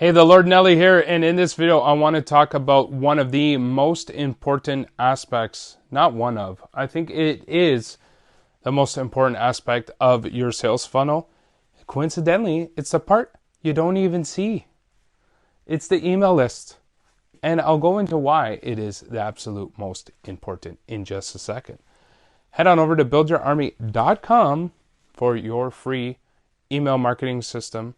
Hey, the Lord Nelly here, and in this video I want to talk about one of the most important aspects, not one of, I think it is the most important aspect of your sales funnel. Coincidentally, it's the part you don't even see. It's the email list. And I'll go into why it is the absolute most important in just a second. Head on over to buildyourarmy.com for your free email marketing system.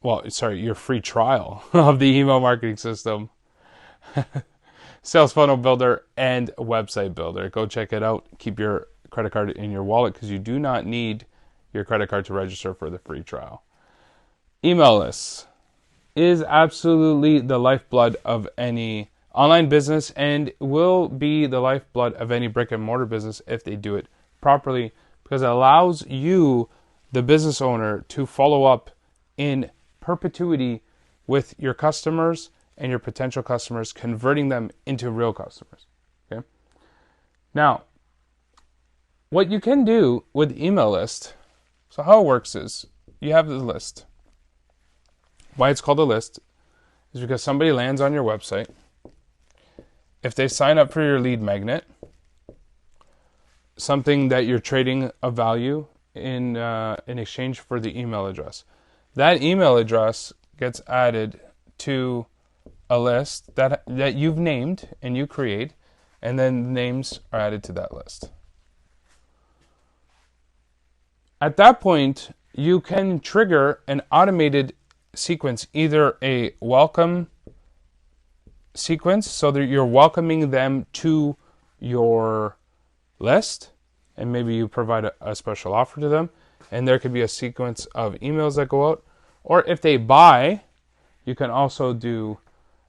Your free trial of the email marketing system, sales funnel builder, and website builder. Go check it out. Keep your credit card in your wallet because you do not need your credit card to register for the free trial. Email lists is absolutely the lifeblood of any online business and will be the lifeblood of any brick and mortar business if they do it properly, because it allows you, the business owner, to follow up in perpetuity with your customers and your potential customers, converting them into real customers. Okay. Now, what you can do with email list, so how it works is you have the list. Why it's called a list is because somebody lands on your website. If they sign up for your lead magnet, something that you're trading of value in exchange for the email address, that email address gets added to a list that you've named and you create, and then names are added to that list. At that point, you can trigger an automated sequence, either a welcome sequence, so that you're welcoming them to your list, and maybe you provide a special offer to them, and there could be a sequence of emails that go out. Or if they buy, you can also do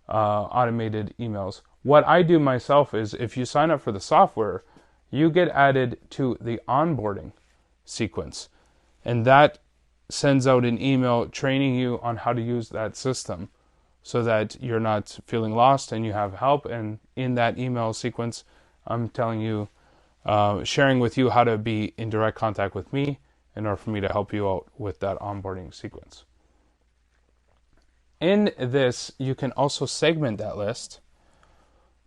automated emails. What I do myself is, if you sign up for the software, you get added to the onboarding sequence, and that sends out an email training you on how to use that system so that you're not feeling lost and you have help. And in that email sequence, I'm telling you, sharing with you how to be in direct contact with me in order for me to help you out with that onboarding sequence. In this, you can also segment that list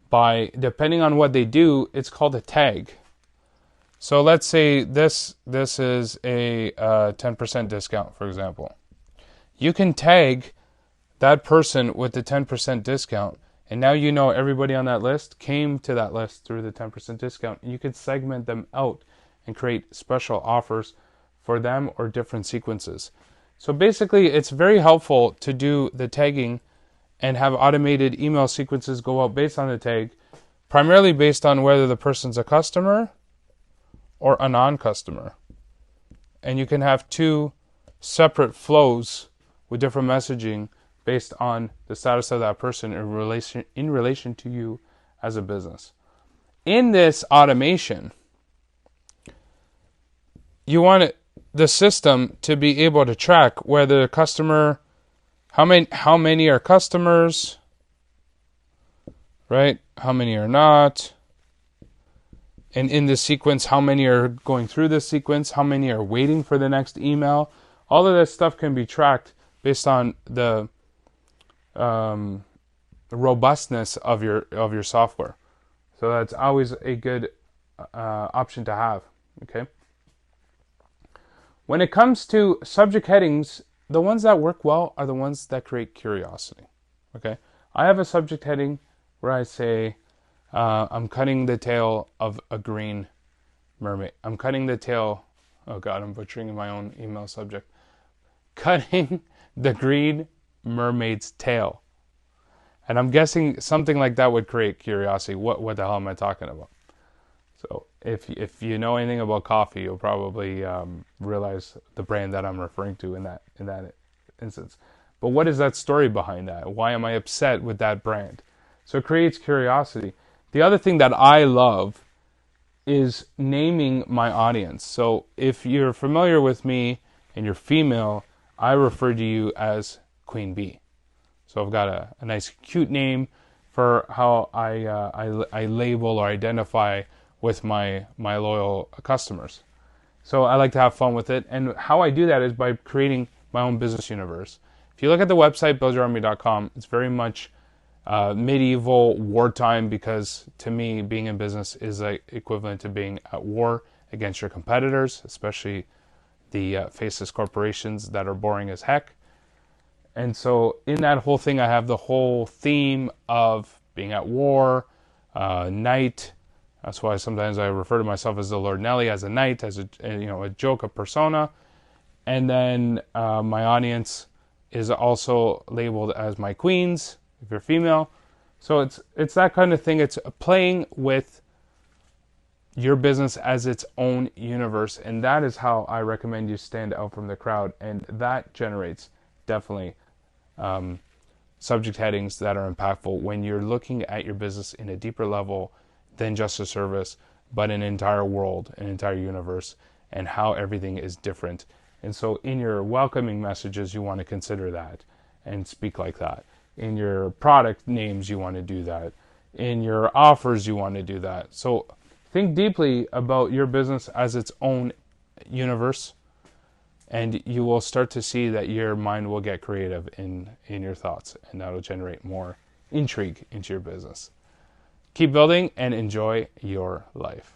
by, depending on what they do, it's called a tag. So let's say this is a 10% discount, for example. You can tag that person with the 10% discount, and now you know everybody on that list came to that list through the 10% discount. You could segment them out and create special offers for them or different sequences. So basically, it's very helpful to do the tagging and have automated email sequences go out based on the tag, primarily based on whether the person's a customer or a non-customer. And you can have two separate flows with different messaging based on the status of that person in relation to you as a business. In this automation, you want the system to be able to track whether the customer, how many are customers, right? How many are not? And in this sequence, how many are going through this sequence? How many are waiting for the next email? All of this stuff can be tracked based on the robustness of your software. So that's always a good option to have. Okay. When it comes to subject headings, the ones that work well are the ones that create curiosity. Okay. I have a subject heading where I say, I'm cutting the tail of a green mermaid. I'm cutting the tail. Oh God, I'm butchering my own email subject. Cutting the green mermaid's tail. And I'm guessing something like that would create curiosity. What the hell am I talking about? So if you know anything about coffee, you'll probably realize the brand that I'm referring to in that instance. But what is that story behind that? Why am I upset with that brand? So it creates curiosity. The other thing that I love is naming my audience. So if you're familiar with me and you're female, I refer to you as Queen Bee. So I've got a nice cute name for how I label or identify with my loyal customers. So I like to have fun with it. And how I do that is by creating my own business universe. If you look at the website, buildyourarmy.com, it's very much medieval wartime, because to me, being in business is like equivalent to being at war against your competitors, especially the faceless corporations that are boring as heck. And so in that whole thing, I have the whole theme of being at war, knight. That's why sometimes I refer to myself as the Lord Nelly, as a knight, as a joke, a persona. And then my audience is also labeled as my queens, if you're female. So it's that kind of thing. It's playing with your business as its own universe, and that is how I recommend you stand out from the crowd, and that generates definitely subject headings that are impactful when you're looking at your business in a deeper level than just a service, but an entire world, an entire universe, and how everything is different. And so in your welcoming messages, you want to consider that and speak like that. In your product names, you want to do that. In your offers, you want to do that. So think deeply about your business as its own universe, and you will start to see that your mind will get creative in your thoughts, and that will generate more intrigue into your business. Keep building and enjoy your life.